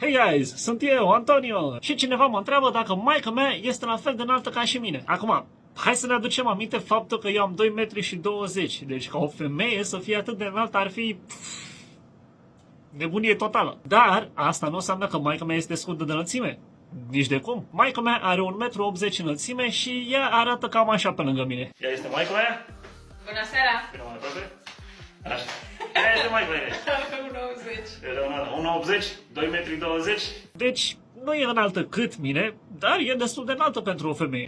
Hey guys, sunt eu, Antonio, și cineva mă întreabă dacă maica mea este la fel de înaltă ca și mine. Acum, hai să ne aducem aminte faptul că eu am 2 metri și 20, deci ca o femeie să fie atât de înaltă ar fi nebunie totală. Dar asta nu înseamnă că maica mea este scurdă de înălțime. Nici de cum. Maica mea are 1,80 m înălțime și ea arată cam așa pe lângă mine. Ea este maica mea? Bună seara! Bine, mai aproape? Așa. Ea este maica mea. 1,80. Era 1,80 2,20 m. Deci nu e înaltă cât mine, dar e destul de înaltă pentru o femeie.